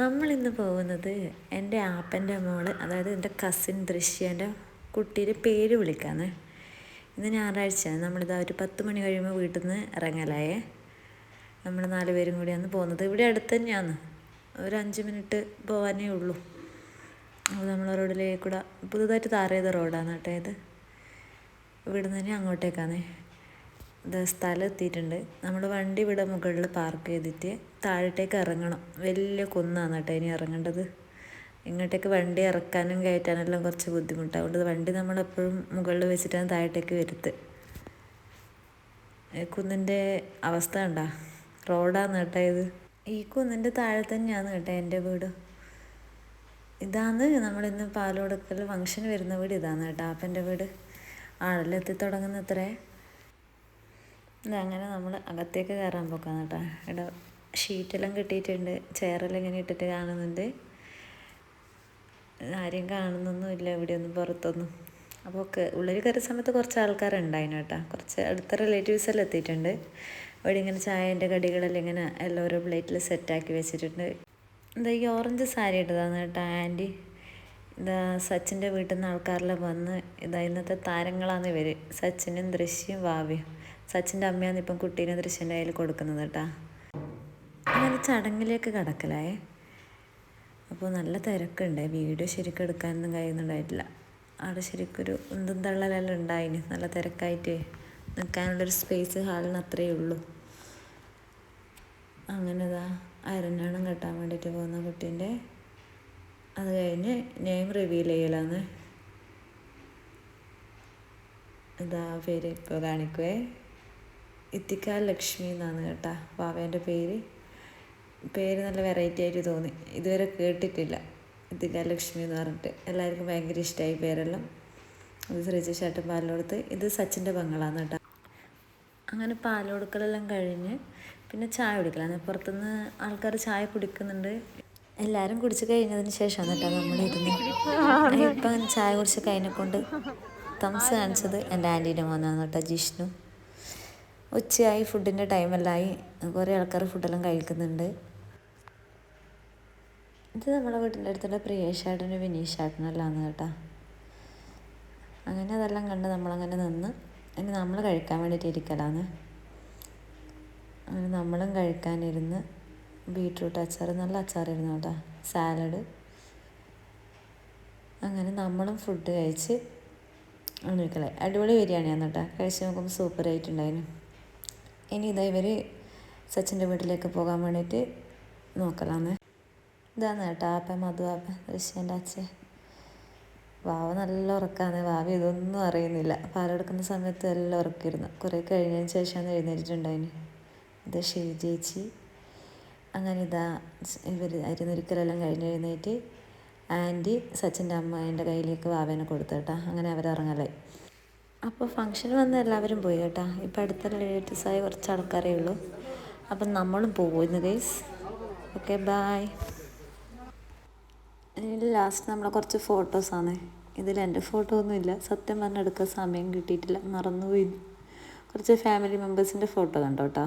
നമ്മളിന്ന് പോകുന്നത് എൻ്റെ ആപ്പൻ്റെ മോള്, അതായത് എൻ്റെ കസിൻ ദൃശ്യൻ്റെ കുട്ടിയുടെ പേര് വിളിക്കാന്ന്. ഇന്ന് ഞായറാഴ്ച നമ്മളിതാ ഒരു 10 മണി കഴിയുമ്പോൾ വീട്ടിൽ നിന്ന് ഇറങ്ങലായേ. നമ്മൾ 4 പേരും കൂടിയാണ് പോകുന്നത്. ഇവിടെ അടുത്ത് തന്നെയാണ്, ഒരു 5 മിനിറ്റ് പോകാനേ ഉള്ളൂ. അപ്പോൾ നമ്മൾ റോഡിലേക്ക് കൂടെ പുതുതായിട്ട് ടാർ ചെയ്ത റോഡാണ് കേട്ടോ ഇത്. ഇവിടെ നിന്ന് തന്നെ അങ്ങോട്ടേക്കാണ്. ഇത് സ്ഥലം എത്തിയിട്ടുണ്ട്. നമ്മൾ വണ്ടി ഇവിടെ മുകളിൽ പാർക്ക് ചെയ്തിട്ട് താഴത്തേക്ക് ഇറങ്ങണം. വലിയ കുന്നാണ് കേട്ടോ ഇനി ഇറങ്ങേണ്ടത്. ഇങ്ങോട്ടേക്ക് വണ്ടി ഇറക്കാനും കയറ്റാനെല്ലാം കുറച്ച് ബുദ്ധിമുട്ടാണ്. അതുകൊണ്ട് വണ്ടി നമ്മളെപ്പോഴും മുകളിൽ വെച്ചിട്ടാണ് താഴത്തേക്ക് വരുത്ത്. കുന്നിൻ്റെ അവസ്ഥ കണ്ടാ, റോഡാണ് കേട്ടോ ഇത്. ഈ കുന്നിൻ്റെ താഴെ തന്നെയാണ് കേട്ടോ എൻ്റെ വീട്. ഇതാണ് നമ്മളിന്ന് പാലോടുക്കൽ ഫംഗ്ഷന് വരുന്ന വീട്. ഇതാണ് കേട്ടോ ആപ്പൻ്റെ വീട്. ആളെല്ലാം എത്തി തുടങ്ങുന്നത്രേ. ഇതങ്ങനെ നമ്മൾ അകത്തേക്ക് കയറാൻ പോക്കാന്ന് കേട്ടോ. ഇവിടെ ഷീറ്റെല്ലാം കിട്ടിയിട്ടുണ്ട്, ചെയറെല്ലാം ഇങ്ങനെ ഇട്ടിട്ട് കാണുന്നുണ്ട്. ആരെയും കാണുന്നൊന്നുമില്ല ഇവിടെയൊന്നും, പുറത്തൊന്നും. അപ്പോൾ ഉള്ളിൽ കയറിയ സമയത്ത് കുറച്ച് ആൾക്കാരുണ്ടായിരുന്നു കേട്ടോ. കുറച്ച് അടുത്ത റിലേറ്റീവ്സ് എല്ലാം എത്തിയിട്ടുണ്ട്. ഇവിടെ ഇങ്ങനെ ചായൻ്റെ കടികളെല്ലാം ഇങ്ങനെ എല്ലാം ഓരോ പ്ലേറ്റിൽ സെറ്റാക്കി വെച്ചിട്ടുണ്ട്. എന്താ ഈ ഓറഞ്ച് സാരി ഇട്ടതാണ് കേട്ടോ ആൻറ്റി. ഇതാ സച്ചിൻ്റെ വീട്ടിൽ നിന്ന് ആൾക്കാരെല്ലാം വന്ന് ഇതാ ഇന്നത്തെ താരങ്ങളാണ് ഇവർ, സച്ചിനും ദൃശ്യയും വാവയും. സച്ചിൻ്റെ അമ്മയാണ് ഇപ്പം കുട്ടീനെ ദൃശ്യൻ്റെ കയ്യിൽ കൊടുക്കുന്നത് കേട്ടോ. അങ്ങനെ ചടങ്ങിലേക്ക് കടക്കലായേ. അപ്പോൾ നല്ല തിരക്കുണ്ട്. വീഡിയോ ശരിക്കും എടുക്കാനൊന്നും കഴിയുന്നുണ്ടായിട്ടില്ല. അവിടെ ശരിക്കൊരു ഉന്തും തള്ളലെല്ലാം ഉണ്ടായിന്. നല്ല തിരക്കായിട്ട് നിൽക്കാനുള്ളൊരു സ്പേസ് ഹാളിന് അത്രയേ ഉള്ളൂ. അങ്ങനെ ഇതാ അരഞ്ഞാണം കെട്ടാൻ വേണ്ടിയിട്ട് പോകുന്ന കുട്ടീൻ്റെ. അത് കഴിഞ്ഞ് നെയിം റിവീൽ ചെയ്യലാന്ന്. ഇതാ പേര് ഇപ്പോൾ കാണിക്കുവേ. ഇത്തിക്കാൽ ലക്ഷ്മി എന്നാണ് കേട്ടോ വാവേൻ്റെ പേര്. പേര് നല്ല വെറൈറ്റി ആയിട്ട് തോന്നി, ഇതുവരെ കേട്ടിട്ടില്ല. ഇത്തിക്കാൽ ലക്ഷ്മി എന്ന് പറഞ്ഞിട്ട് എല്ലാവർക്കും ഭയങ്കര ഇഷ്ടമായി പേരെല്ലാം. ഇത് ശ്രീജേഷേട്ടൻ പാലോടുത്ത്. ഇത് സച്ചിൻ്റെ പെങ്ങളാണ് കേട്ടോ. അങ്ങനെ പാലോടുക്കലെല്ലാം കഴിഞ്ഞ് പിന്നെ ചായ കുടിക്കലാണ്. പുറത്തുനിന്ന് ആൾക്കാർ ചായ കുടിക്കുന്നുണ്ട്. എല്ലാവരും കുടിച്ച് കഴിഞ്ഞതിന് ശേഷമാണ് കേട്ടോ നമ്മളിരുന്ന്. ഇപ്പം ചായ കുടിച്ച് കഴിഞ്ഞെക്കൊണ്ട് തംസ് കാണിച്ചത് എൻ്റെ ആൻറ്റീൻ്റെ മോനാണ് കേട്ടോ, ജിഷ്ണു. ഉച്ചയായി, ഫുഡിൻ്റെ ടൈമെല്ലാമായി. കുറേ ആൾക്കാർ ഫുഡെല്ലാം കഴിക്കുന്നുണ്ട്. ഇത് നമ്മളെ വീട്ടിൻ്റെ അടുത്തുള്ള പ്രിയേഷേട്ടനും വിനീഷേട്ടനും എല്ലാം ആണ് കേട്ടോ. അങ്ങനെ അതെല്ലാം കണ്ട് നമ്മളങ്ങനെ നിന്ന് ഇനി നമ്മൾ കഴിക്കാൻ വേണ്ടിയിട്ട് ഇരിക്കലാണ്. അങ്ങനെ നമ്മളും കഴിക്കാനിരുന്ന്. ബീട്രൂട്ട് അച്ചാർ, നല്ല അച്ചാറായിരുന്നു കേട്ടോ, സാലഡ്. അങ്ങനെ നമ്മളും ഫുഡ് കഴിച്ച് ഇരിക്കലേ. അടിപൊളി ബിരിയാണിയാണ് കേട്ടോ. കഴിച്ച് നോക്കുമ്പോൾ സൂപ്പറായിട്ടുണ്ടായിരുന്നു. ഇനി ഇതാ ഇവർ സച്ചിൻ്റെ വീട്ടിലേക്ക് പോകാൻ വേണ്ടിയിട്ട് നോക്കലാന്ന്. ഇതാണ് കേട്ടോ ആപ്പ, മധു ആപ്പ, ദൃശ്യൻ്റെ അച്ഛൻ. വാവ നല്ല ഉറക്കാന്ന്. വാവ ഇതൊന്നും അറിയുന്നില്ല. പാലെടുക്കുന്ന സമയത്ത് എല്ലാം ഉറക്കിയിരുന്നു. കുറേ കഴിഞ്ഞതിന് ശേഷമാണ് എഴുന്നേറ്റിട്ടുണ്ടായിന്. ഇത് ഷീ ചേച്ചി. അങ്ങനെ ഇതാ ഇവർ അരിനൊരിക്കലെല്ലാം കഴിഞ്ഞ് എഴുന്നേറ്റ് ആൻറ്റി സച്ചിൻ്റെ അമ്മ എൻ്റെ കയ്യിലേക്ക് വാവേനെ കൊടുത്തു കേട്ടോ. അങ്ങനെ അവരിറങ്ങലായി. അപ്പോൾ ഫംഗ്ഷന് വന്ന് എല്ലാവരും പോയി കേട്ടോ. ഇപ്പം അടുത്ത റിലേറ്റീവ്സായ കുറച്ച് ആൾക്കാരേ ഉള്ളൂ. അപ്പം നമ്മളും പോകുന്നു ഗൈസ്. Okay bye. ഇതിൽ ലാസ്റ്റ് നമ്മളെ കുറച്ച് ഫോട്ടോസാണ്. ഇതിൽ എൻ്റെ ഫോട്ടോ ഒന്നുമില്ല, സത്യം പറഞ്ഞെടുക്കാൻ സമയം കിട്ടിയിട്ടില്ല, മറന്നുപോയി. കുറച്ച് ഫാമിലി മെമ്പേഴ്സിൻ്റെ ഫോട്ടോ കണ്ടോ കേട്ടോ.